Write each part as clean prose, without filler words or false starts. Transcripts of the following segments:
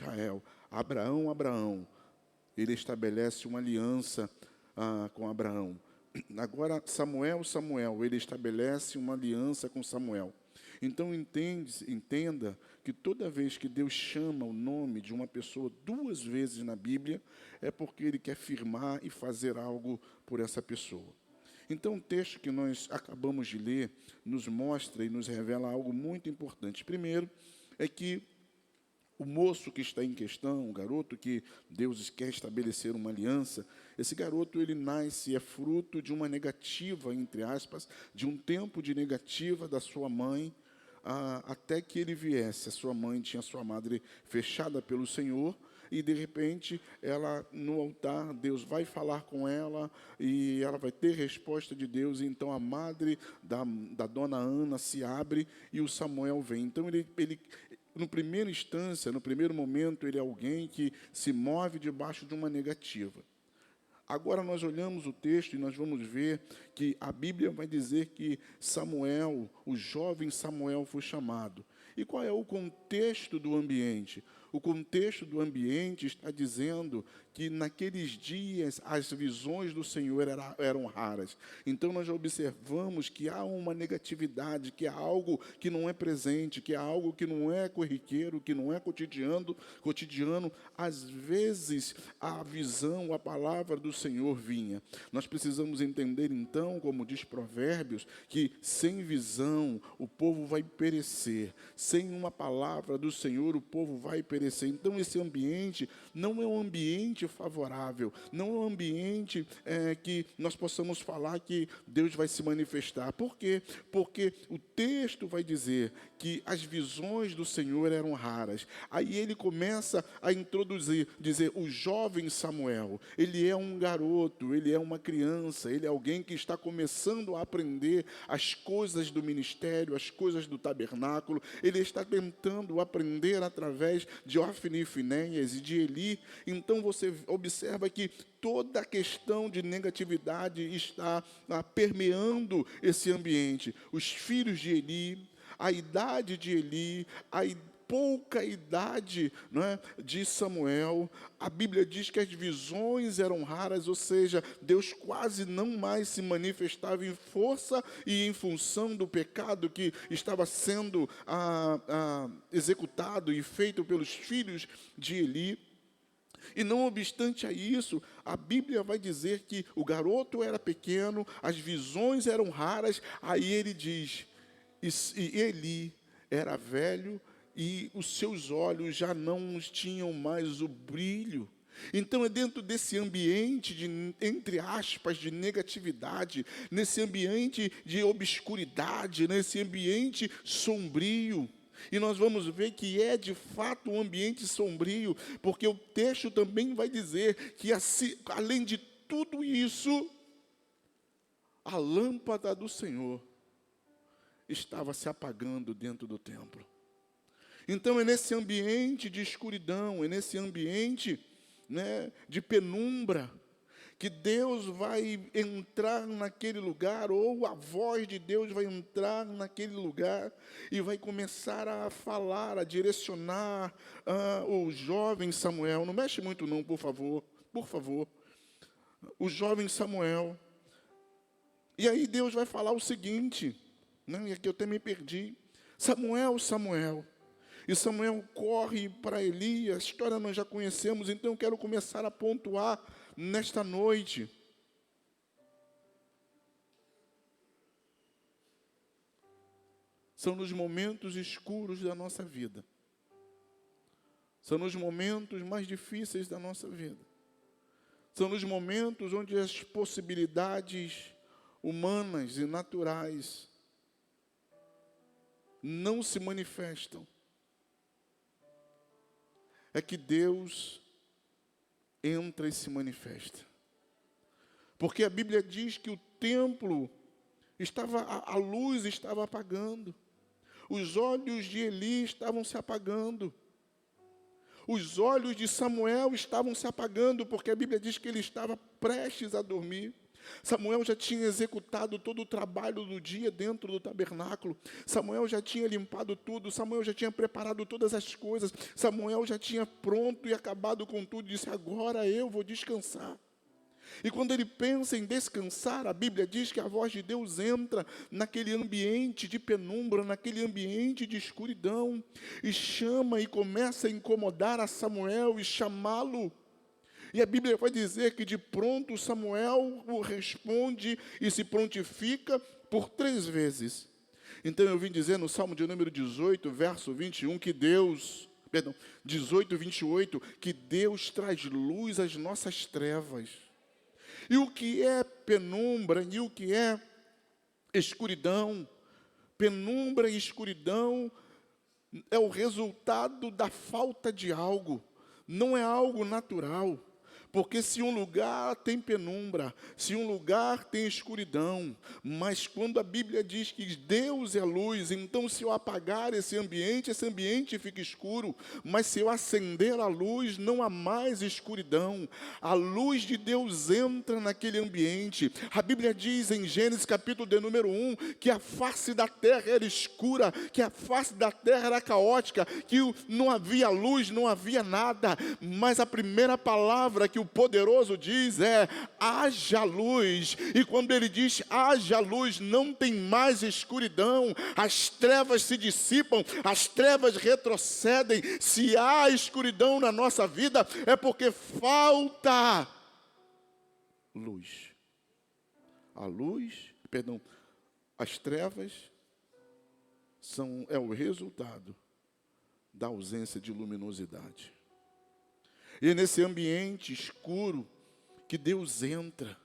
Israel. Abraão, Abraão. Ele estabelece uma aliança com Abraão. Agora, Samuel, Samuel. Ele estabelece uma aliança com Samuel. Então, entenda que toda vez que Deus chama o nome de uma pessoa 2 vezes na Bíblia, é porque Ele quer firmar e fazer algo por essa pessoa. Então, o texto que nós acabamos de ler nos mostra e nos revela algo muito importante. Primeiro, é que o moço que está em questão, o garoto que Deus quer estabelecer uma aliança, esse garoto, ele nasce, é fruto de uma negativa, entre aspas, de um tempo de negativa da sua mãe, até que ele viesse. A sua mãe tinha sua madre fechada pelo Senhor, e de repente, ela no altar, Deus vai falar com ela, e ela vai ter resposta de Deus, e então a madre da dona Ana se abre, e o Samuel vem. Então, ele no primeira instância, no primeiro momento, ele é alguém que se move debaixo de uma negativa. Agora nós olhamos o texto e nós vamos ver que a Bíblia vai dizer que Samuel, o jovem Samuel, foi chamado. E qual é o contexto do ambiente? O contexto do ambiente está dizendo que naqueles dias as visões do Senhor eram raras. Então nós já observamos que há uma negatividade, que há algo que não é presente, que há algo que não é corriqueiro, que não é cotidiano. Às vezes a visão, a palavra do Senhor vinha. Nós precisamos entender então, como diz Provérbios, que sem visão o povo vai perecer. Sem uma palavra do Senhor, o povo vai perecer. Então, esse ambiente não é um ambiente favorável, não é um ambiente que nós possamos falar que Deus vai se manifestar. Por quê? Porque o texto vai dizer que as visões do Senhor eram raras. Aí ele começa a dizer, o jovem Samuel, ele é um garoto, ele é uma criança, ele é alguém que está começando a aprender as coisas do ministério, as coisas do tabernáculo. Ele está tentando aprender através de Ofni e Finéias e de Eli. Então você observa que toda a questão de negatividade está permeando esse ambiente. Os filhos de Eli, a idade de Eli, pouca idade, não é, de Samuel. A Bíblia diz que as visões eram raras, ou seja, Deus quase não mais se manifestava em força e em função do pecado que estava sendo executado e feito pelos filhos de Eli. E não obstante a isso, a Bíblia vai dizer que o garoto era pequeno, as visões eram raras. Aí ele diz, e Eli era velho, e os seus olhos já não tinham mais o brilho. Então é dentro desse ambiente entre aspas, de negatividade, nesse ambiente de obscuridade, nesse ambiente sombrio. E nós vamos ver que é de fato um ambiente sombrio, porque o texto também vai dizer que além de tudo isso, a lâmpada do Senhor estava se apagando dentro do templo. Então é nesse ambiente de escuridão, é nesse ambiente, né, de penumbra, que Deus vai entrar naquele lugar, ou a voz de Deus vai entrar naquele lugar e vai começar a falar, a direcionar o jovem Samuel. Não mexe muito não, por favor, o jovem Samuel. E aí Deus vai falar o seguinte, e aqui eu até me perdi. Samuel, Samuel. E Samuel corre para Eli, a história nós já conhecemos, então eu quero começar a pontuar nesta noite. São nos momentos escuros da nossa vida. São nos momentos mais difíceis da nossa vida. São nos momentos onde as possibilidades humanas e naturais não se manifestam. É que Deus entra e se manifesta. Porque a Bíblia diz que o templo a luz estava apagando. Os olhos de Eli estavam se apagando. Os olhos de Samuel estavam se apagando, porque a Bíblia diz que ele estava prestes a dormir. Samuel já tinha executado todo o trabalho do dia dentro do tabernáculo. Samuel já tinha limpado tudo. Samuel já tinha preparado todas as coisas. Samuel já tinha pronto e acabado com tudo. Disse, agora eu vou descansar. E quando ele pensa em descansar, a Bíblia diz que a voz de Deus entra naquele ambiente de penumbra, naquele ambiente de escuridão, e chama e começa a incomodar a Samuel e chamá-lo. E a Bíblia vai dizer que de pronto Samuel o responde e se prontifica por 3 vezes. Então eu vim dizer no Salmo de número 18, verso 21, que 18, 28, que Deus traz luz às nossas trevas. E o que é penumbra e o que é escuridão? Penumbra e escuridão é o resultado da falta de algo, não é algo natural. Porque se um lugar tem penumbra, se um lugar tem escuridão, mas quando a Bíblia diz que Deus é luz, então se eu apagar esse ambiente fica escuro, mas se eu acender a luz, não há mais escuridão. A luz de Deus entra naquele ambiente. A Bíblia diz em Gênesis capítulo de número 1, que a face da terra era escura, que a face da terra era caótica, que não havia luz, não havia nada, mas a primeira palavra que o poderoso diz é, haja luz. E quando ele diz, haja luz, não tem mais escuridão, as trevas se dissipam, as trevas retrocedem. Se há escuridão na nossa vida, é porque falta luz. As trevas é o resultado da ausência de luminosidade. E é nesse ambiente escuro que Deus entra,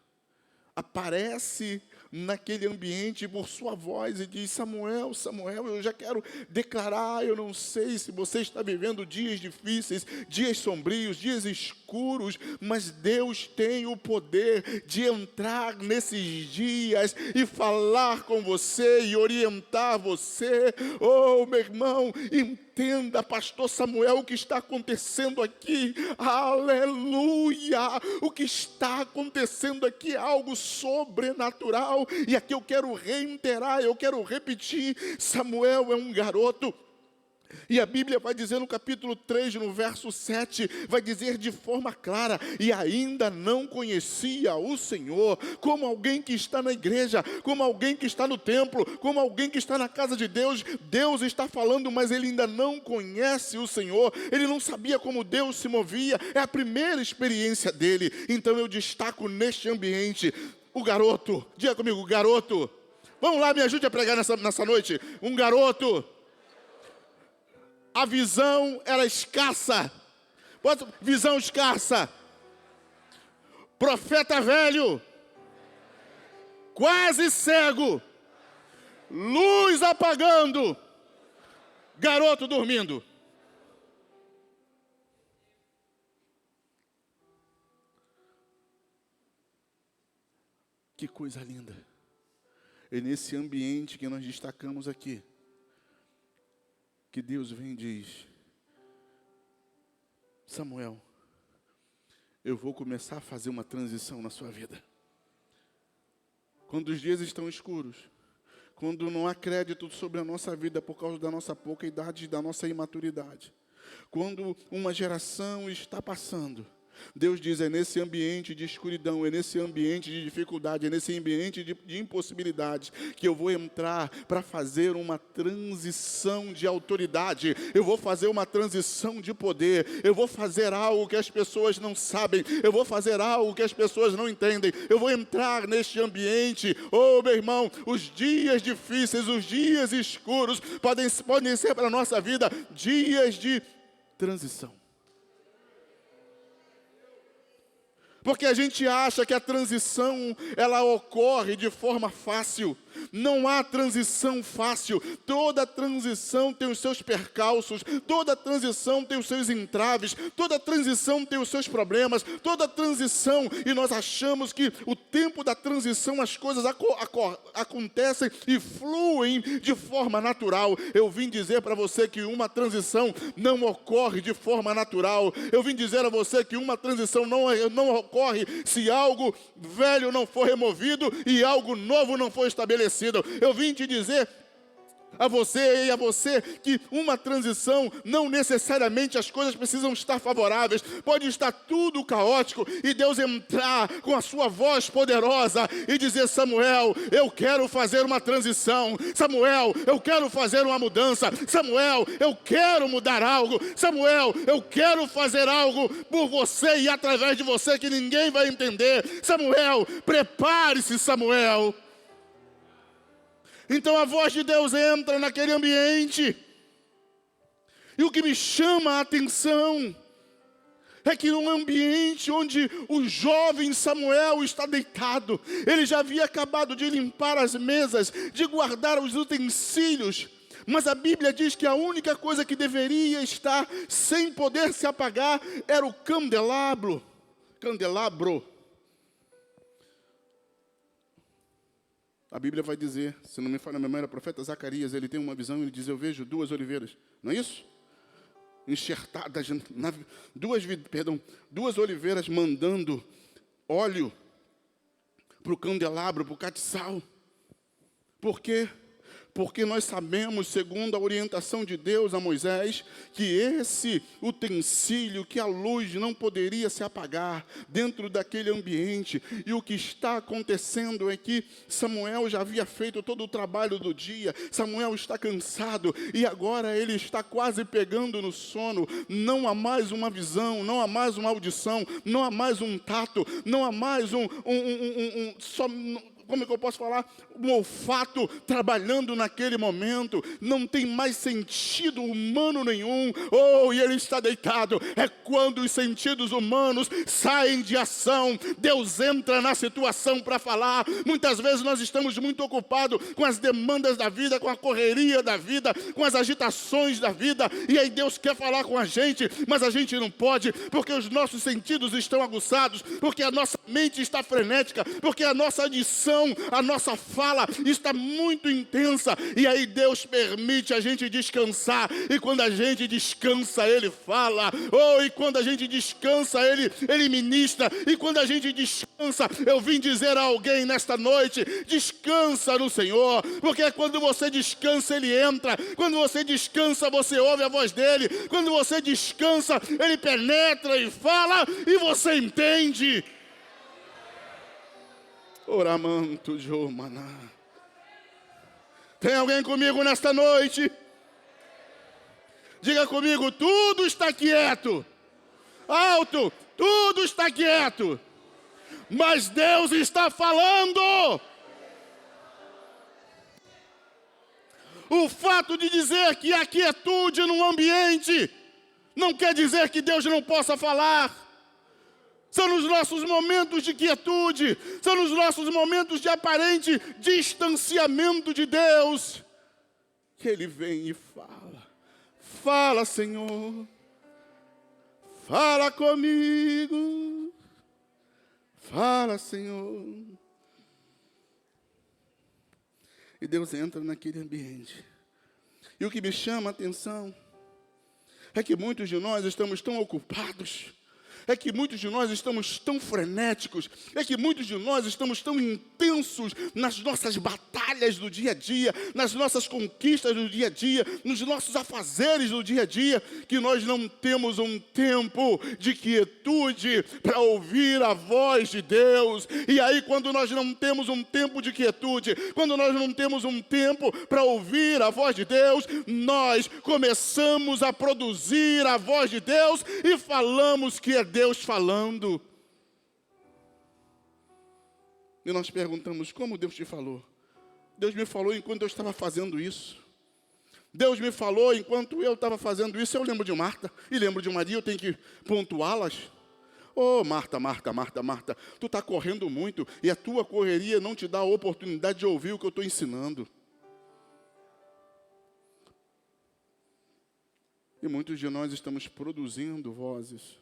aparece naquele ambiente por sua voz e diz, Samuel, Samuel, eu já quero declarar, eu não sei se você está vivendo dias difíceis, dias sombrios, dias escuros, mas Deus tem o poder de entrar nesses dias e falar com você e orientar você. Oh, meu irmão, entenda, pastor Samuel, o que está acontecendo aqui, aleluia, o que está acontecendo aqui é algo sobrenatural, e aqui eu quero reiterar, eu quero repetir, Samuel é um garoto, e a Bíblia vai dizer no capítulo 3, no verso 7, vai dizer de forma clara, e ainda não conhecia o Senhor, como alguém que está na igreja, como alguém que está no templo, como alguém que está na casa de Deus, Deus está falando, mas ele ainda não conhece o Senhor, ele não sabia como Deus se movia, é a primeira experiência dele. Então eu destaco neste ambiente, o garoto, diga comigo, garoto, vamos lá, me ajude a pregar nessa noite, um garoto. A visão era escassa. Visão escassa. Profeta velho. Quase cego. Luz apagando. Garoto dormindo. Que coisa linda. É nesse ambiente que nós destacamos aqui, que Deus vem e diz, Samuel, eu vou começar a fazer uma transição na sua vida. Quando os dias estão escuros, quando não há crédito sobre a nossa vida por causa da nossa pouca idade e da nossa imaturidade, quando uma geração está passando, Deus diz, é nesse ambiente de escuridão, é nesse ambiente de dificuldade, é nesse ambiente de impossibilidade que eu vou entrar para fazer uma transição de autoridade, eu vou fazer uma transição de poder, eu vou fazer algo que as pessoas não sabem, eu vou fazer algo que as pessoas não entendem, eu vou entrar neste ambiente. Oh, meu irmão, os dias difíceis, os dias escuros podem ser para a nossa vida dias de transição. Porque a gente acha que a transição, ela ocorre de forma fácil. Não há transição fácil. Toda transição tem os seus percalços, toda transição tem os seus entraves, toda transição tem os seus problemas, toda transição, e nós achamos que o tempo da transição as coisas acontecem e fluem de forma natural. Eu vim dizer para você que uma transição não ocorre de forma natural. Eu vim dizer a você que uma transição não ocorre se algo velho não for removido e algo novo não for estabelecido. Eu vim te dizer a você e a você que uma transição, não necessariamente as coisas precisam estar favoráveis, pode estar tudo caótico e Deus entrar com a sua voz poderosa e dizer: Samuel, eu quero fazer uma transição. Samuel, eu quero fazer uma mudança. Samuel, eu quero mudar algo. Samuel, eu quero fazer algo por você e através de você que ninguém vai entender. Samuel, prepare-se, Samuel. Então a voz de Deus entra naquele ambiente. E o que me chama a atenção é que num ambiente onde o jovem Samuel está deitado, ele já havia acabado de limpar as mesas, de guardar os utensílios, mas a Bíblia diz que a única coisa que deveria estar sem poder se apagar era o candelabro. A Bíblia vai dizer, se não me falha a memória, o profeta Zacarias, ele tem uma visão e ele diz: eu vejo duas oliveiras, não é isso? Enxertadas, duas oliveiras mandando óleo para o candelabro, para o catiçal. Por quê? Porque nós sabemos, segundo a orientação de Deus a Moisés, que esse utensílio, que a luz não poderia se apagar dentro daquele ambiente. E o que está acontecendo é que Samuel já havia feito todo o trabalho do dia. Samuel está cansado e agora ele está quase pegando no sono. Não há mais uma visão, não há mais uma audição, não há mais um tato, não há mais como é que eu posso falar? Um olfato trabalhando naquele momento. Não tem mais sentido humano nenhum. E ele está deitado. É quando os sentidos humanos saem de ação. Deus entra na situação para falar. Muitas vezes nós estamos muito ocupados com as demandas da vida, com a correria da vida, com as agitações da vida. E aí Deus quer falar com a gente, mas a gente não pode, porque os nossos sentidos estão aguçados, porque a nossa mente está frenética, porque a nossa adição, a nossa fala está muito intensa, e aí Deus permite a gente descansar, e quando a gente descansa, Ele fala, e quando a gente descansa, Ele ministra, e quando a gente descansa, eu vim dizer a alguém nesta noite: descansa no Senhor, porque quando você descansa, Ele entra, quando você descansa, você ouve a voz dEle, quando você descansa, Ele penetra e fala, e você entende. Oramanto Jomaná. Tem alguém comigo nesta noite? Diga comigo: tudo está quieto. Alto, tudo está quieto. Mas Deus está falando. O fato de dizer que há quietude num ambiente não quer dizer que Deus não possa falar. São nos nossos momentos de quietude, são nos nossos momentos de aparente distanciamento de Deus, que Ele vem e fala. Fala, Senhor, fala comigo, fala, Senhor. E Deus entra naquele ambiente. E o que me chama a atenção é que muitos de nós estamos tão ocupados, é que muitos de nós estamos tão frenéticos, é que muitos de nós estamos tão intensos nas nossas batalhas do dia a dia, nas nossas conquistas do dia a dia, nos nossos afazeres do dia a dia, que nós não temos um tempo de quietude para ouvir a voz de Deus. E aí, quando nós não temos um tempo de quietude, quando nós não temos um tempo para ouvir a voz de Deus, nós começamos a produzir a voz de Deus e falamos que é Deus falando. E nós perguntamos: como Deus te falou? Deus me falou enquanto eu estava fazendo isso. Deus me falou enquanto eu estava fazendo isso. Eu lembro de Marta e lembro de Maria, eu tenho que pontuá-las. Ô, Marta, Marta, Marta, Marta, tu está correndo muito e a tua correria não te dá a oportunidade de ouvir o que eu estou ensinando. E muitos de nós estamos produzindo vozes.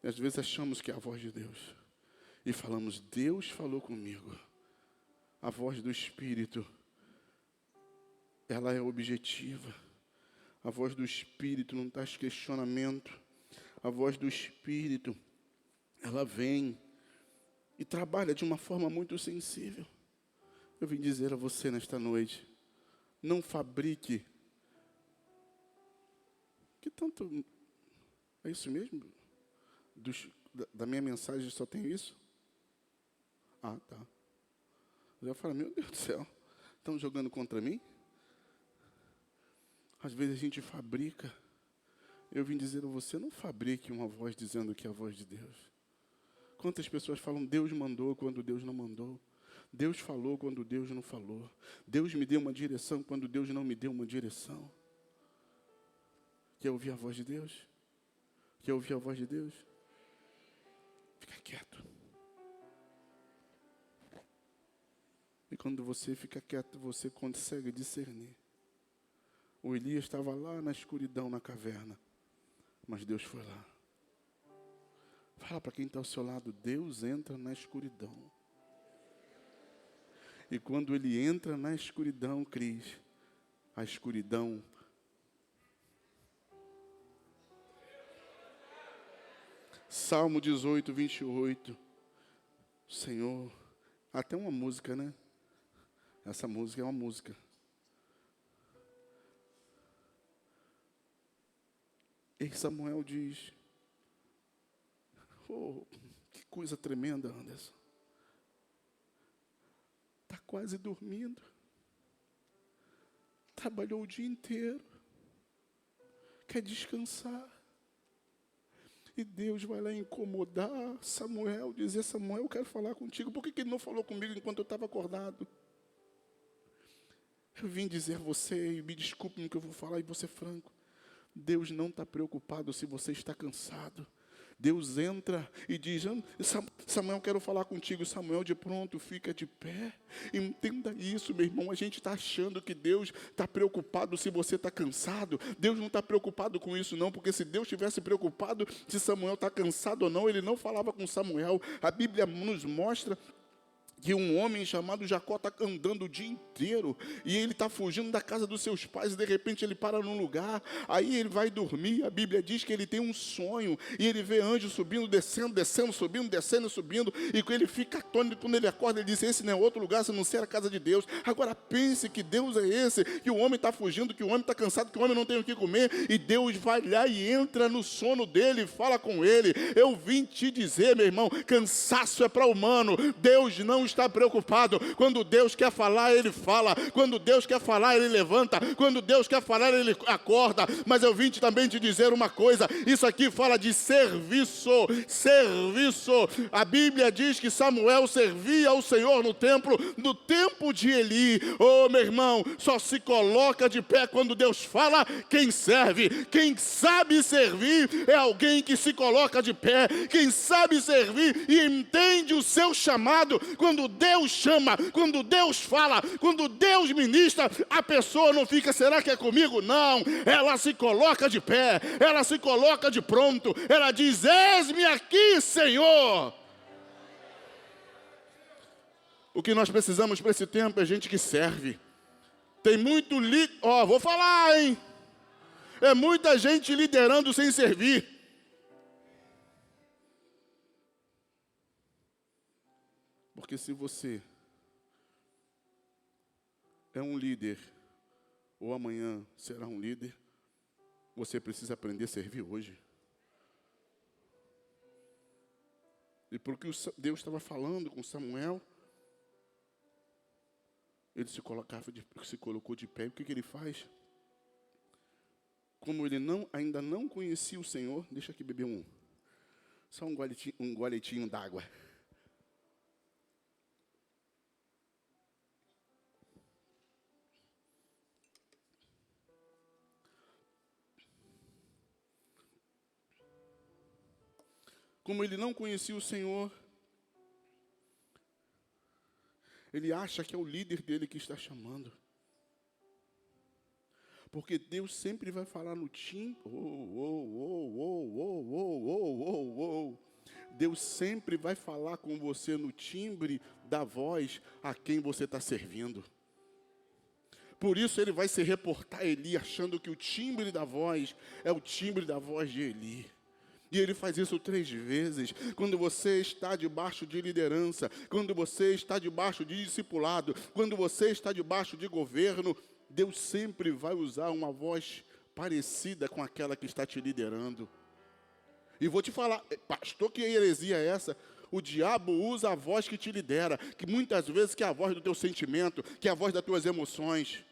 E às vezes achamos que é a voz de Deus. E falamos, Deus falou comigo. A voz do Espírito, ela é objetiva. A voz do Espírito não traz questionamento. A voz do Espírito, ela vem e trabalha de uma forma muito sensível. Eu vim dizer a você nesta noite, não fabrique. Que tanto... É isso mesmo? Da minha mensagem só tem isso? Ah, tá. Eu já falo, meu Deus do céu, estão jogando contra mim? Às vezes a gente fabrica. Eu vim dizer a você, não fabrique uma voz dizendo que é a voz de Deus. Quantas pessoas falam, Deus mandou quando Deus não mandou. Deus falou quando Deus não falou. Deus me deu uma direção quando Deus não me deu uma direção. Quer ouvir a voz de Deus? Quer ouvir a voz de Deus? Fica quieto. E quando você fica quieto, você consegue discernir. O Elias estava lá na escuridão, na caverna. Mas Deus foi lá. Fala para quem está ao seu lado, Deus entra na escuridão. E quando Ele entra na escuridão, Cris, a escuridão... Salmo 18, 28. Senhor, até uma música, né? Essa música é uma música. E Samuel diz, oh, que coisa tremenda, Anderson. Está quase dormindo. Trabalhou o dia inteiro. Quer descansar. E Deus vai lá incomodar Samuel, dizer, Samuel, eu quero falar contigo. Por que ele não falou comigo enquanto eu estava acordado? Eu vim dizer a você, e me desculpe no que eu vou falar, e vou ser franco. Deus não está preocupado se você está cansado. Deus entra e diz, Samuel, quero falar contigo. Samuel de pronto fica de pé. Entenda isso, meu irmão. A gente está achando que Deus está preocupado se você está cansado. Deus não está preocupado com isso não, porque se Deus estivesse preocupado se Samuel está cansado ou não, Ele não falava com Samuel. A Bíblia nos mostra que um homem chamado Jacó está andando o dia inteiro, e ele está fugindo da casa dos seus pais, e de repente ele para num lugar, aí ele vai dormir. A Bíblia diz que ele tem um sonho, e ele vê anjos subindo, descendo, descendo, subindo, descendo, subindo, e ele fica atônito. Quando ele acorda, ele diz, esse não é outro lugar, se não ser a casa de Deus. Agora pense que Deus é esse, que o homem está fugindo, que o homem está cansado, que o homem não tem o que comer, e Deus vai lá e entra no sono dele, e fala com ele. Eu vim te dizer, meu irmão, cansaço é para o humano, Deus não está preocupado. Quando Deus quer falar, Ele fala. Quando Deus quer falar, Ele levanta. Quando Deus quer falar, Ele acorda. Mas eu vim também te dizer uma coisa. Isso aqui fala de serviço. Serviço. A Bíblia diz que Samuel servia ao Senhor no templo, no tempo de Eli. Oh, meu irmão, só se coloca de pé quando Deus fala quem serve. Quem sabe servir é alguém que se coloca de pé. Quem sabe servir e entende o seu chamado. Quando Deus chama, quando Deus fala, quando Deus ministra, a pessoa não fica, será que é comigo? Não, ela se coloca de pé, ela se coloca de pronto, ela diz, eis-me aqui, Senhor. O que nós precisamos para esse tempo é gente que serve. Tem muito vou falar, hein? É muita gente liderando sem servir. Porque se você é um líder, ou amanhã será um líder, você precisa aprender a servir hoje. E porque Deus estava falando com Samuel, ele se colocou de pé. E o que ele faz? Como ele ainda não conhecia o Senhor, deixa aqui beber só um goletinho d'água. como ele não conhecia o Senhor, ele acha que é o líder dele que está chamando. Porque Deus sempre vai falar no timbre. Deus sempre vai falar com você no timbre da voz a quem você está servindo. Por isso ele vai se reportar a Eli, achando que o timbre da voz é o timbre da voz de Eli. E ele faz isso 3 vezes. Quando você está debaixo de liderança, quando você está debaixo de discipulado, quando você está debaixo de governo, Deus sempre vai usar uma voz parecida com aquela que está te liderando. E vou te falar, pastor, que heresia é essa? O diabo usa a voz que te lidera, que muitas vezes que é a voz do teu sentimento, que é a voz das tuas emoções.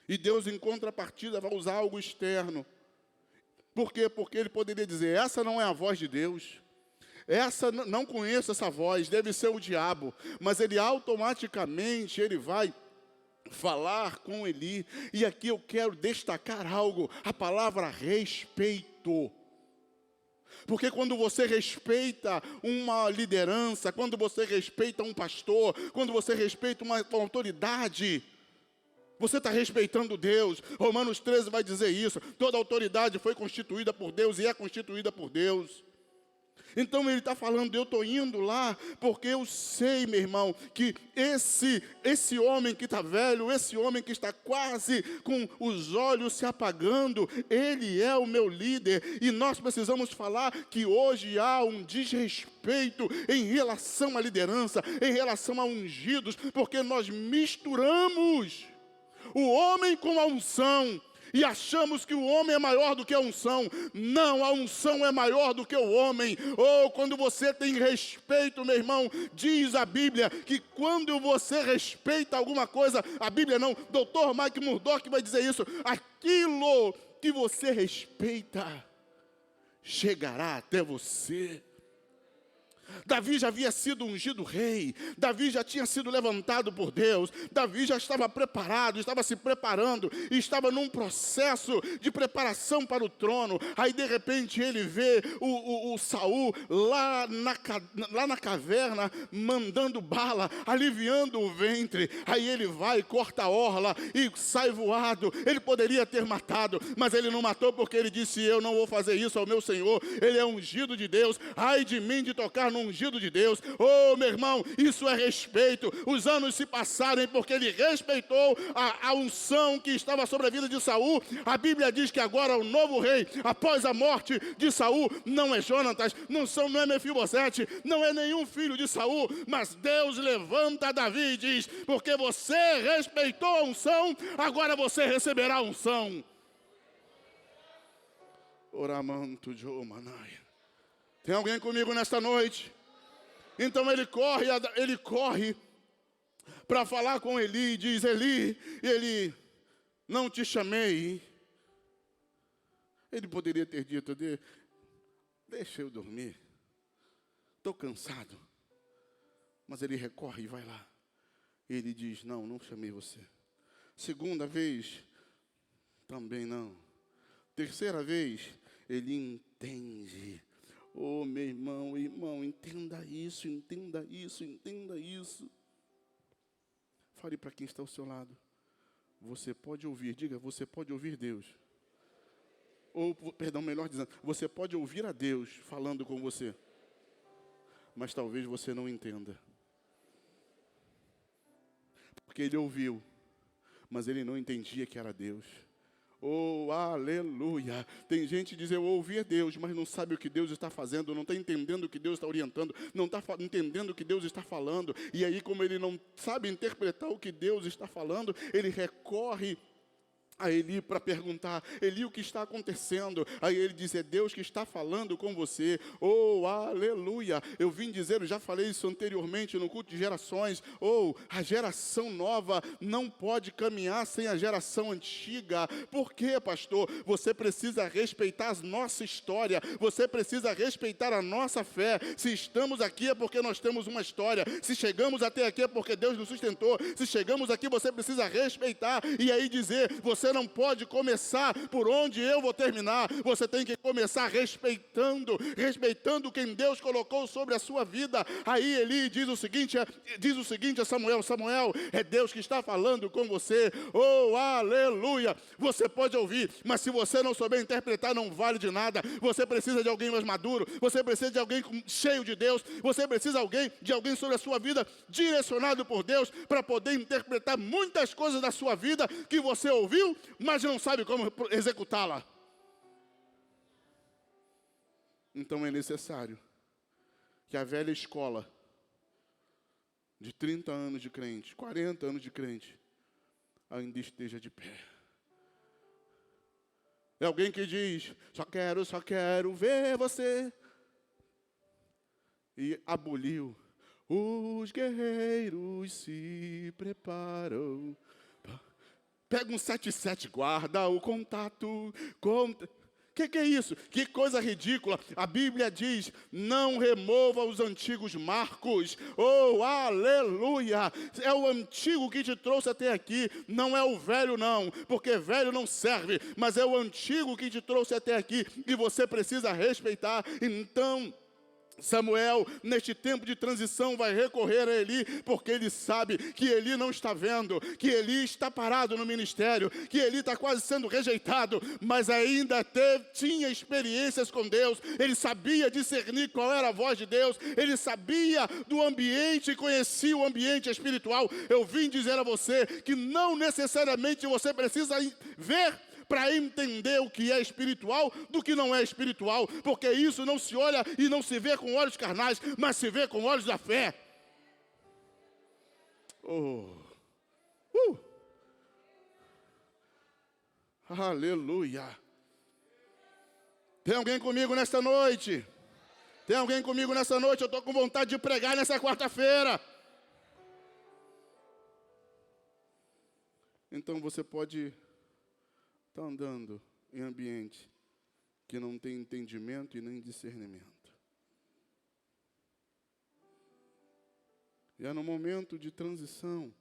E Deus, em contrapartida, vai usar algo externo. Por quê? Porque ele poderia dizer, essa não é a voz de Deus. Essa, não conheço essa voz, deve ser o diabo. Mas ele automaticamente, ele vai falar com Eli. E aqui eu quero destacar algo, a palavra respeito. Porque quando você respeita uma liderança, quando você respeita um pastor, quando você respeita uma autoridade, você está respeitando Deus. Romanos 13 vai dizer isso. Toda autoridade foi constituída por Deus e é constituída por Deus. Então ele está falando, eu estou indo lá, porque eu sei, meu irmão, que esse homem que está velho, esse homem que está quase com os olhos se apagando, ele é o meu líder. E nós precisamos falar que hoje há um desrespeito em relação à liderança, em relação a ungidos, porque nós misturamos o homem com a unção. E achamos que o homem é maior do que a unção. Não, a unção é maior do que o homem. Ou quando você tem respeito, meu irmão, diz a Bíblia que quando você respeita alguma coisa, a Bíblia não, Dr. Mike Murdock vai dizer isso, aquilo que você respeita chegará até você. Davi já havia sido ungido rei, Davi já tinha sido levantado por Deus, Davi já estava preparado, estava se preparando, e estava num processo de preparação para o trono. Aí de repente ele vê o Saul lá na caverna, mandando bala, aliviando o ventre. Aí ele vai, corta a orla e sai voado. Ele poderia ter matado, mas ele não matou, porque ele disse, eu não vou fazer isso ao meu Senhor, ele é ungido de Deus, ai de mim de tocar no ungido de Deus. Oh, meu irmão, isso é respeito. Os anos se passaram porque ele respeitou a unção que estava sobre a vida de Saul. A Bíblia diz que agora o novo rei, após a morte de Saul, não é Jonatas, não é Mefibosete, não é nenhum filho de Saul, mas Deus levanta Davi e diz, porque você respeitou a unção, agora você receberá a unção. Oramanto de Omanai. Tem alguém comigo nesta noite? Então ele corre para falar com Eli e diz, Eli, não te chamei. Ele poderia ter dito, deixa eu dormir, estou cansado. Mas ele recorre e vai lá. Ele diz, não chamei você. Segunda vez, também não. Terceira vez, ele entende. Oh, meu irmão, entenda isso. Fale para quem está ao seu lado. Você pode ouvir, diga, você pode ouvir Deus. Ou, perdão, melhor dizendo, você pode ouvir a Deus falando com você. Mas talvez você não entenda. Porque ele ouviu, mas ele não entendia que era Deus. Oh, aleluia. Tem gente que diz, eu ouvi a Deus, mas não sabe o que Deus está fazendo, não está entendendo o que Deus está orientando, não está entendendo o que Deus está falando. E aí, como ele não sabe interpretar o que Deus está falando, ele recorre a Eli para perguntar, Eli, o que está acontecendo? Aí ele diz, é Deus que está falando com você. Oh, aleluia. Eu vim dizer, eu já falei isso anteriormente no culto de gerações. Oh, a geração nova não pode caminhar sem a geração antiga. Por quê, pastor? Você precisa respeitar a nossa história, você precisa respeitar a nossa fé. Se estamos aqui é porque nós temos uma história, se chegamos até aqui é porque Deus nos sustentou, se chegamos aqui você precisa respeitar, e aí dizer, você você não pode começar por onde eu vou terminar. Você tem que começar respeitando quem Deus colocou sobre a sua vida. Aí Eli diz o seguinte a Samuel: Samuel, é Deus que está falando com você. Oh, aleluia! Você pode ouvir, mas se você não souber interpretar, não vale de nada. Você precisa de alguém mais maduro, você precisa de alguém cheio de Deus, você precisa de alguém sobre a sua vida, direcionado por Deus, para poder interpretar muitas coisas da sua vida que você ouviu, mas não sabe como executá-la. Então é necessário que a velha escola de 30 anos de crente, 40 anos de crente, ainda esteja de pé. É alguém que diz: só quero ver você. E aboliu. Os guerreiros se preparam. Pega um 77, guarda o contato. Que é isso? Que coisa ridícula. A Bíblia diz: não remova os antigos marcos. Oh, aleluia! É o antigo que te trouxe até aqui. Não é o velho não, porque velho não serve. Mas é o antigo que te trouxe até aqui, e você precisa respeitar. Então Samuel, neste tempo de transição, vai recorrer a Eli, porque ele sabe que Eli não está vendo, que Eli está parado no ministério, que Eli está quase sendo rejeitado, mas ainda tinha experiências com Deus. Ele sabia discernir qual era a voz de Deus, ele sabia do ambiente, conhecia o ambiente espiritual. Eu vim dizer a você que não necessariamente você precisa ver para entender o que é espiritual do que não é espiritual, porque isso não se olha e não se vê com olhos carnais, mas se vê com olhos da fé. Aleluia. Tem alguém comigo nesta noite? Tem alguém comigo nessa noite? Eu estou com vontade de pregar nessa quarta-feira. Então você pode está andando em ambiente que não tem entendimento e nem discernimento. E é no momento de transição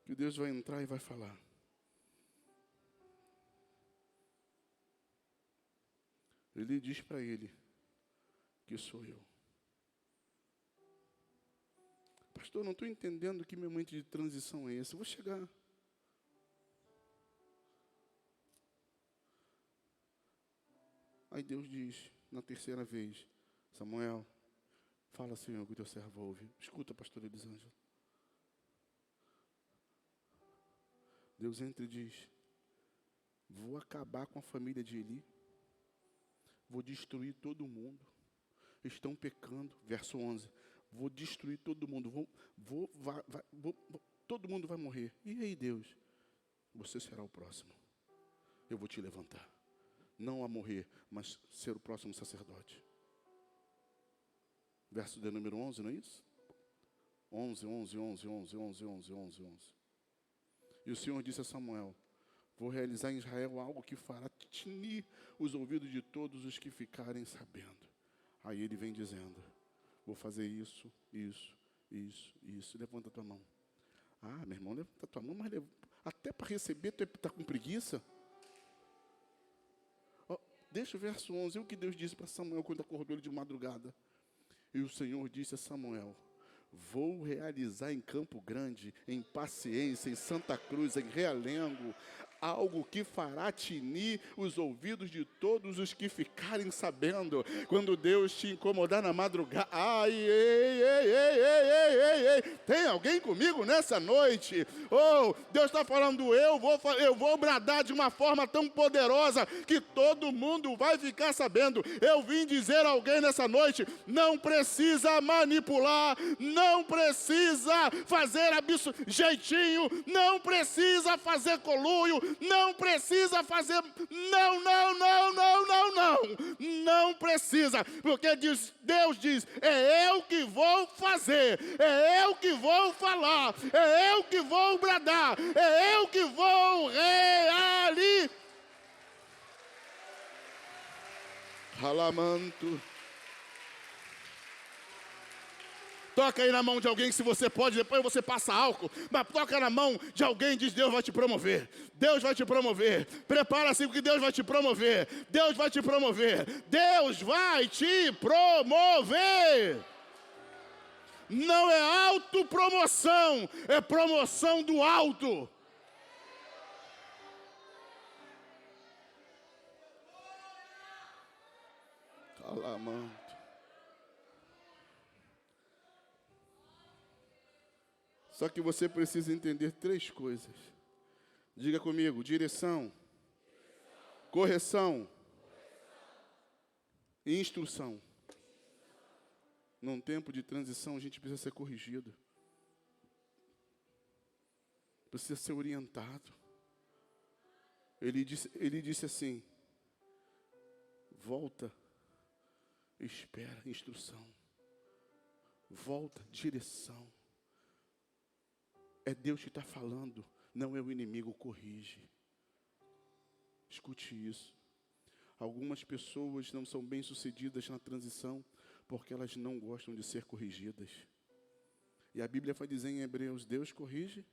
que Deus vai entrar e vai falar. Ele diz para ele que sou eu. Pastor, não estou entendendo que momento de transição é esse. Eu vou chegar. Aí Deus diz, na terceira vez: Samuel, fala, Senhor, que o teu servo ouve. Escuta, pastor Elisângela. Deus entra e diz: vou acabar com a família de Eli. Vou destruir todo mundo. Estão pecando. Verso 11. Vou destruir todo mundo. Todo mundo vai morrer. E aí, Deus? Você será o próximo. Eu vou te levantar. Não a morrer, mas ser o próximo sacerdote. Verso de número 11, não é isso? 11. E o Senhor disse a Samuel: vou realizar em Israel algo que fará tinir os ouvidos de todos os que ficarem sabendo. Aí ele vem dizendo: vou fazer isso. Levanta a tua mão. Ah, meu irmão, levanta a tua mão, mas até para receber tu está com preguiça. Deixa o verso 11, o que Deus disse para Samuel quando acordou ele de madrugada. E o Senhor disse a Samuel: vou realizar em Campo Grande, em Paciência, em Santa Cruz, em Realengo, algo que fará tinir os ouvidos de todos os que ficarem sabendo. Quando Deus te incomodar na madrugada. Tem alguém comigo nessa noite? Oh, Deus está falando: eu vou bradar de uma forma tão poderosa que todo mundo vai ficar sabendo. Eu vim dizer a alguém nessa noite: não precisa manipular, não precisa fazer jeitinho, não precisa fazer conluio, não precisa fazer, não precisa, porque Deus diz: é eu que vou fazer, é eu que vou falar, é eu que vou bradar, é eu que vou realizar. Ralamanto. Toca aí na mão de alguém, se você pode, depois você passa álcool. Mas toca na mão de alguém e diz: Deus vai te promover. Deus vai te promover. Prepara-se porque Deus vai te promover. Deus vai te promover. Deus vai te promover. Não é autopromoção, é promoção do alto. Calamante. Só que você precisa entender 3 coisas. Diga comigo: direção, correção e instrução. Num tempo de transição, a gente precisa ser corrigido. Precisa ser orientado. Ele disse assim: volta, espera, instrução. Volta, direção. É Deus que está falando, não é o inimigo, corrige. Escute isso. Algumas pessoas não são bem-sucedidas na transição porque elas não gostam de ser corrigidas. E a Bíblia vai dizer em Hebreus: Deus corrige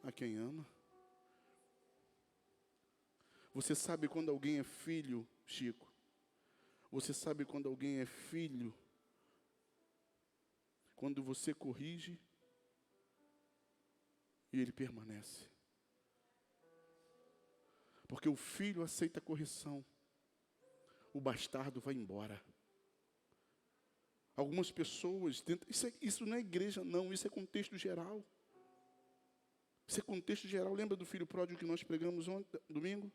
a quem ama. Você sabe quando alguém é filho, Chico? Você sabe quando alguém é filho? Quando você corrige e ele permanece. Porque o filho aceita a correção, o bastardo vai embora. Algumas pessoas, isso não é igreja não, isso é contexto geral. Isso é contexto geral. Lembra do filho pródigo que nós pregamos ontem, domingo?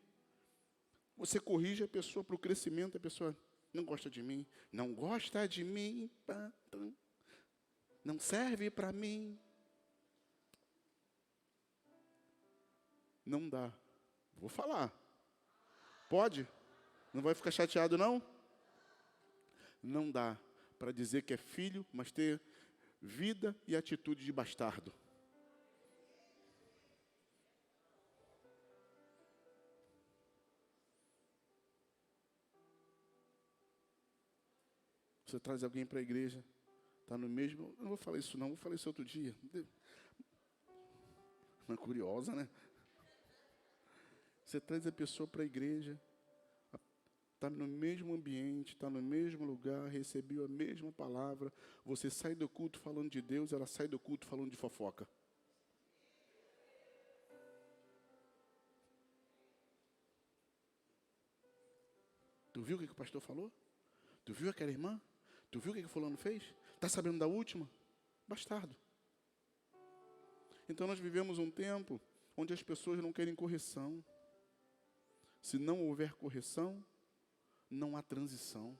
Você corrige a pessoa para o crescimento, a pessoa não gosta de mim, não gosta de mim, não serve para mim. Não dá. Vou falar. Pode? Não vai ficar chateado, não? Não dá para dizer que é filho, mas ter vida e atitude de bastardo. Você traz alguém para a igreja, está no mesmo... Não vou falar isso não, vou falar isso outro dia. Uma curiosa, né? Você traz a pessoa para a igreja, está no mesmo ambiente, está no mesmo lugar, recebeu a mesma palavra. Você sai do culto falando de Deus, ela sai do culto falando de fofoca. Tu viu o que o pastor falou? Tu viu aquela irmã? Tu viu o que o fulano fez? Está sabendo da última? Bastardo. Então nós vivemos um tempo onde as pessoas não querem correção. Se não houver correção, não há transição.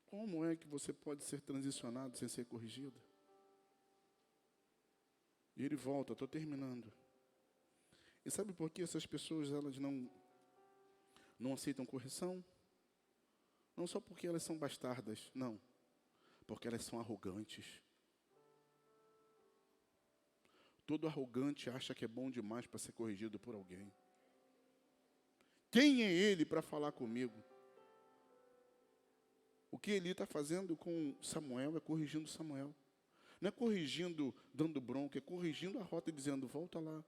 Como é que você pode ser transicionado sem ser corrigido? E ele volta, estou terminando. E sabe por que essas pessoas elas não aceitam correção? Não só porque elas são bastardas, não. Porque elas são arrogantes. Todo arrogante acha que é bom demais para ser corrigido por alguém. Quem é ele para falar comigo? O que Eli está fazendo com Samuel é corrigindo Samuel. Não é corrigindo dando bronca, é corrigindo a rota e dizendo: volta lá.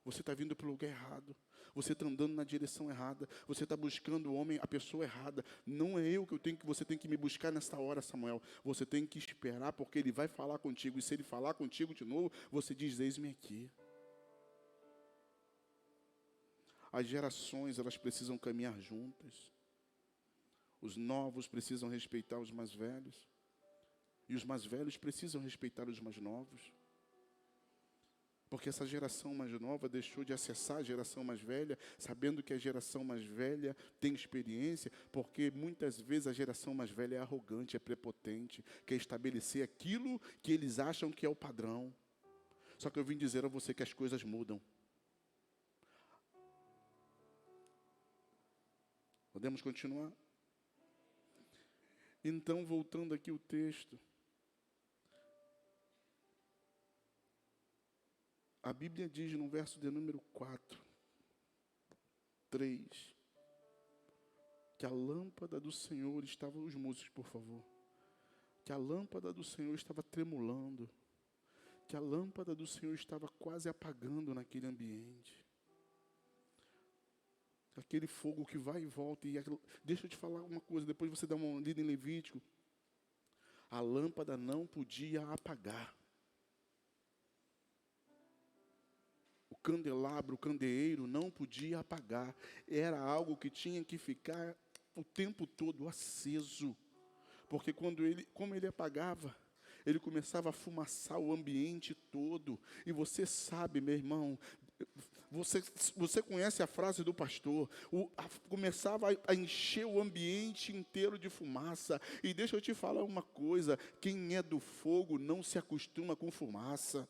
Você está vindo para o lugar errado. Você está andando na direção errada. Você está buscando o homem, a pessoa errada. Não é eu que você tem que me buscar nesta hora, Samuel. Você tem que esperar, porque ele vai falar contigo. E se ele falar contigo de novo, você diz: eis-me aqui. As gerações, elas precisam caminhar juntas. Os novos precisam respeitar os mais velhos. E os mais velhos precisam respeitar os mais novos. Porque essa geração mais nova deixou de acessar a geração mais velha, sabendo que a geração mais velha tem experiência, porque muitas vezes a geração mais velha é arrogante, é prepotente, quer estabelecer aquilo que eles acham que é o padrão. Só que eu vim dizer a você que as coisas mudam. Podemos continuar? Então, voltando aqui o texto. A Bíblia diz no verso de número 4, 3, que a lâmpada do Senhor estava, os músicos, por favor, que a lâmpada do Senhor estava tremulando, que a lâmpada do Senhor estava quase apagando naquele ambiente. Aquele fogo que vai e volta. Deixa eu te falar uma coisa, depois você dá uma lida em Levítico. A lâmpada não podia apagar. O candelabro, o candeeiro não podia apagar. Era algo que tinha que ficar o tempo todo aceso. Porque como ele apagava, ele começava a fumaçar o ambiente todo. E você sabe, meu irmão, você conhece a frase do pastor, começava a encher o ambiente inteiro de fumaça. E deixa eu te falar uma coisa, quem é do fogo não se acostuma com fumaça.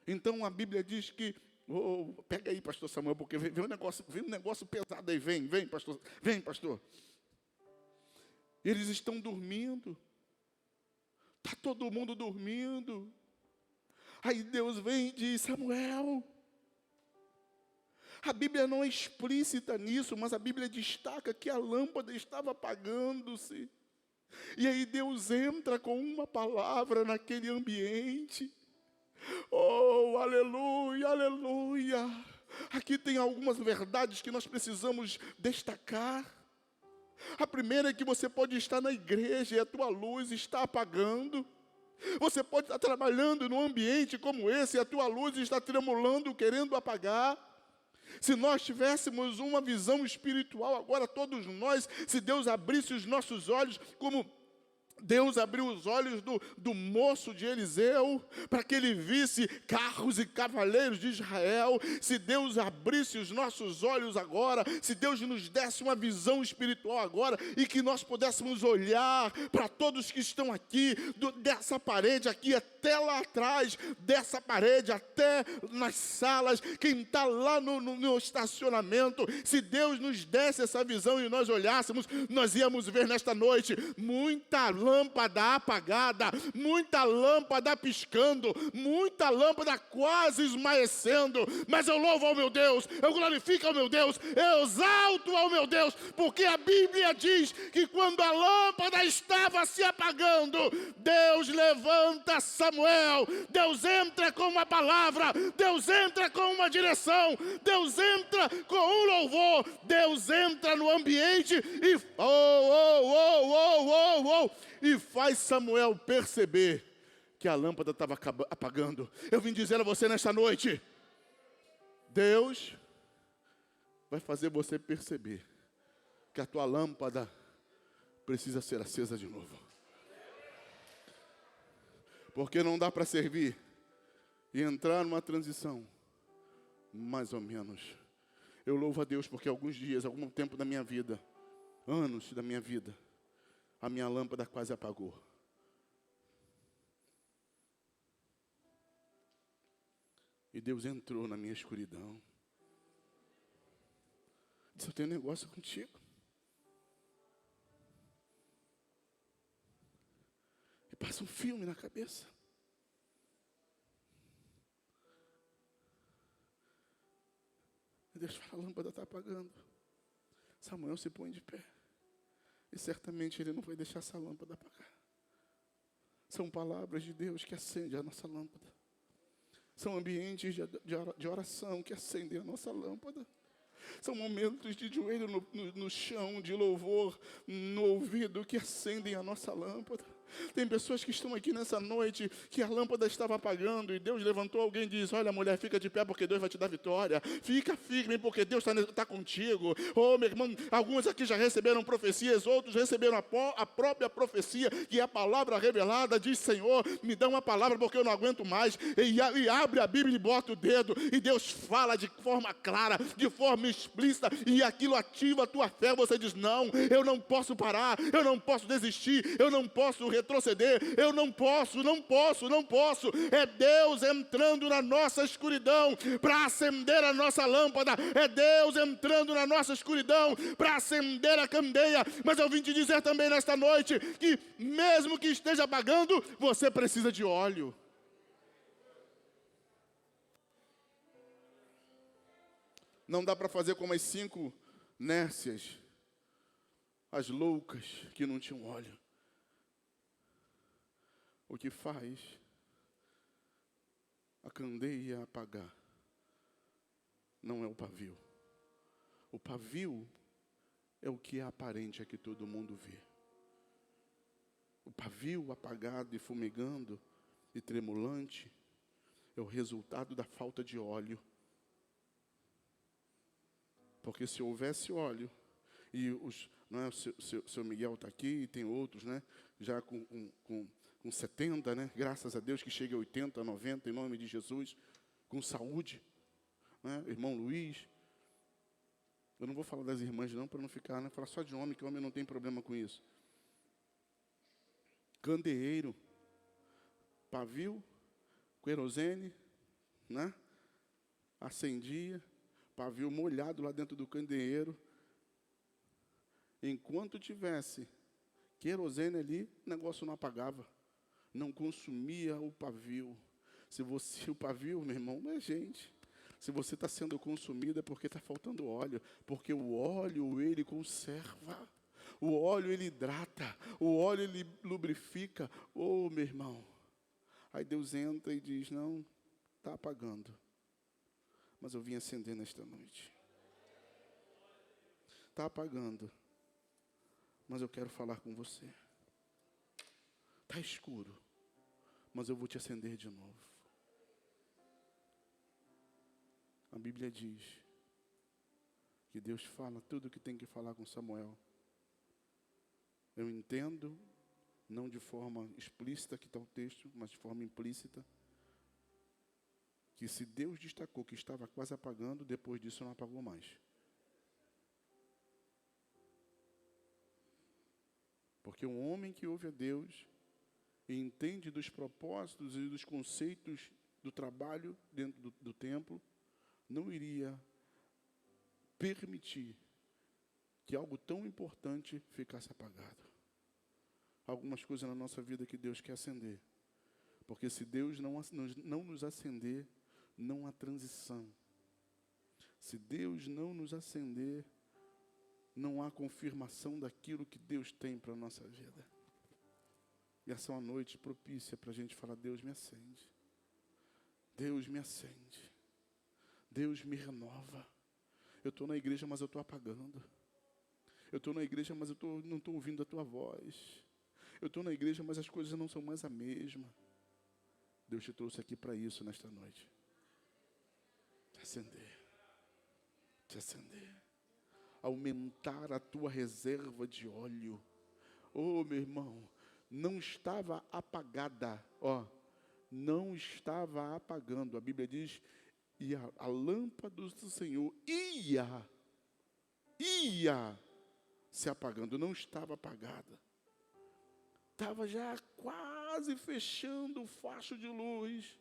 Então a Bíblia diz que, pega aí, pastor Samuel, porque vem um negócio pesado aí, vem pastor. Eles estão dormindo. Está todo mundo dormindo. Aí Deus vem e diz: Samuel. A Bíblia não é explícita nisso, mas a Bíblia destaca que a lâmpada estava apagando-se. E aí Deus entra com uma palavra naquele ambiente. Oh, aleluia, aleluia. Aqui tem algumas verdades que nós precisamos destacar. A primeira é que você pode estar na igreja e a tua luz está apagando. Você pode estar trabalhando num ambiente como esse e a tua luz está tremulando, querendo apagar. Se nós tivéssemos uma visão espiritual agora, todos nós, se Deus abrisse os nossos olhos, como Deus abriu os olhos do moço de Eliseu, para que ele visse carros e cavaleiros de Israel. Se Deus abrisse os nossos olhos agora, se Deus nos desse uma visão espiritual agora, e que nós pudéssemos olhar para todos que estão aqui, dessa parede aqui até lá atrás, dessa parede até nas salas, quem está lá no estacionamento, se Deus nos desse essa visão e nós olhássemos, nós íamos ver nesta noite muita lâmpada apagada, muita lâmpada piscando, muita lâmpada quase esmaecendo. Mas eu louvo ao meu Deus, eu glorifico ao meu Deus, eu exalto ao meu Deus, porque a Bíblia diz que quando a lâmpada estava se apagando, Deus levanta Samuel, Deus entra com uma palavra, Deus entra com uma direção, Deus entra com um louvor, Deus entra no ambiente e e faz Samuel perceber que a lâmpada estava apagando. Eu vim dizer a você nesta noite, Deus vai fazer você perceber que a tua lâmpada precisa ser acesa de novo. Porque não dá para servir e entrar numa transição, mais ou menos. Eu louvo a Deus porque alguns dias, algum tempo da minha vida, anos da minha vida, a minha lâmpada quase apagou. E Deus entrou na minha escuridão. Disse: eu tenho um negócio contigo. E passa um filme na cabeça. E Deus fala: a lâmpada está apagando. Samuel se põe de pé. E certamente ele não vai deixar essa lâmpada apagar. São palavras de Deus que acendem a nossa lâmpada. São ambientes de oração que acendem a nossa lâmpada. São momentos de joelho no chão, de louvor no ouvido, que acendem a nossa lâmpada. Tem pessoas que estão aqui nessa noite, que a lâmpada estava apagando, e Deus levantou alguém e diz: olha, mulher, fica de pé porque Deus vai te dar vitória. Fica firme porque Deus está contigo. Oh, meu irmão, alguns aqui já receberam profecias, outros receberam a própria profecia, que é a palavra revelada. Diz: Senhor, me dá uma palavra porque eu não aguento mais. E abre a Bíblia e bota o dedo, e Deus fala de forma clara, de forma explícita, e aquilo ativa a tua fé. Você diz: não, eu não posso parar, eu não posso desistir, eu não posso retroceder, eu não posso. É Deus entrando na nossa escuridão para acender a nossa lâmpada. É Deus entrando na nossa escuridão para acender a candeia. Mas eu vim te dizer também nesta noite que mesmo que esteja apagando, você precisa de óleo. Não dá para fazer como as 5 nércias, as loucas que não tinham óleo. O que faz a candeia apagar não é o pavio. O pavio é o que é aparente, é que todo mundo vê. O pavio apagado e fumegando e tremulante é o resultado da falta de óleo. Porque se houvesse óleo, e não é, o seu Miguel está aqui, e tem outros, né, já com 70, né, graças a Deus que chegue a 80, 90, em nome de Jesus, com saúde, né, irmão Luiz. Eu não vou falar das irmãs não, para não ficar, né, falar só de homem, que homem não tem problema com isso. Candeeiro, pavio, querosene, né, acendia, pavio molhado lá dentro do candeeiro. Enquanto tivesse querosene ali, o negócio não apagava, não consumia o pavio. O pavio, meu irmão, não é gente. Se você está sendo consumido é porque está faltando óleo, porque o óleo, ele conserva, o óleo, ele hidrata, o óleo, ele lubrifica. Oh, meu irmão, aí Deus entra e diz, não, está apagando, mas eu vim acender nesta noite. Está apagando, mas eu quero falar com você. Está escuro, mas eu vou te acender de novo. A Bíblia diz que Deus fala tudo o que tem que falar com Samuel. Eu entendo, não de forma explícita, que está o texto, mas de forma implícita, que se Deus destacou que estava quase apagando, depois disso não apagou mais. Porque um homem que ouve a Deus e entende dos propósitos e dos conceitos do trabalho dentro do templo, não iria permitir que algo tão importante ficasse apagado. Algumas coisas na nossa vida que Deus quer acender. Porque se Deus não nos acender, não há transição. Se Deus não nos acender, não há confirmação daquilo que Deus tem para a nossa vida. E essa é uma noite propícia para a gente falar, Deus me acende. Deus me acende. Deus me renova. Eu estou na igreja, mas eu estou apagando. Eu estou na igreja, mas não estou ouvindo a tua voz. Eu estou na igreja, mas as coisas não são mais a mesma. Deus te trouxe aqui para isso nesta noite. Te acender. Te acender. Aumentar a tua reserva de óleo. Oh, meu irmão, não estava apagada. Ó, não estava apagando. A Bíblia diz, e a lâmpada do Senhor ia se apagando. Não estava apagada. Estava já quase fechando o facho de luz,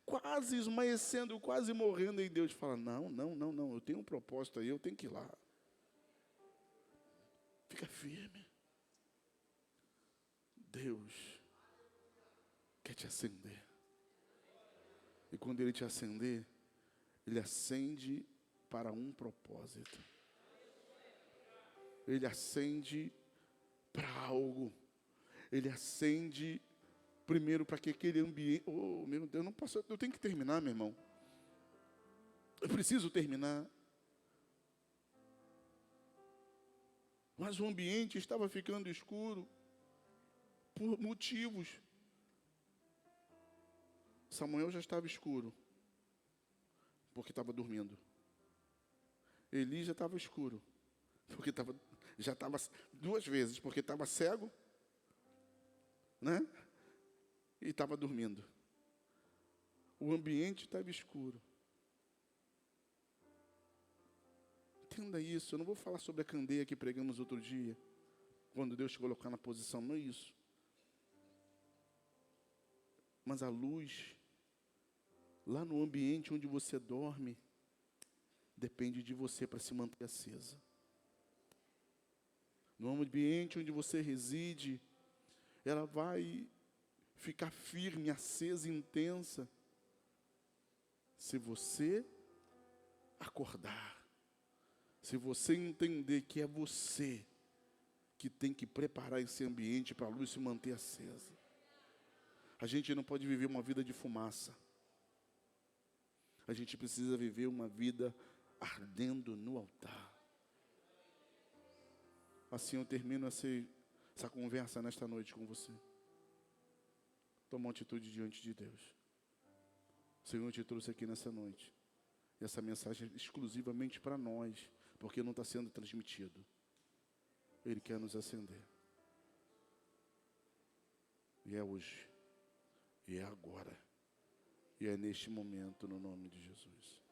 quase esmaecendo, quase morrendo. E Deus fala, não, eu tenho um propósito aí, eu tenho que ir lá. Fica firme. Deus quer te acender. E quando Ele te acender, Ele acende para um propósito. Ele acende para algo. Ele acende primeiro para que aquele ambiente... Oh, meu Deus, não posso, eu tenho que terminar, meu irmão. Eu preciso terminar. Mas o ambiente estava ficando escuro por motivos. Samuel já estava escuro, porque estava dormindo. Eli já estava escuro, porque já estava 2 vezes, porque estava cego, né? E estava dormindo. O ambiente estava escuro. Entenda isso. Eu não vou falar sobre a candeia que pregamos outro dia, quando Deus te colocar na posição, não é isso. Mas a luz, lá no ambiente onde você dorme, depende de você para se manter acesa. No ambiente onde você reside, ela vai ficar firme, acesa, intensa, se você acordar, se você entender que é você que tem que preparar esse ambiente para a luz se manter acesa. A gente não pode viver uma vida de fumaça. A gente precisa viver uma vida ardendo no altar. Assim eu termino essa conversa nesta noite com você. Toma uma atitude diante de Deus. O Senhor te trouxe aqui nessa noite. E essa mensagem é exclusivamente para nós, porque não está sendo transmitido. Ele quer nos acender. E é hoje. E é agora. E é neste momento, no nome de Jesus.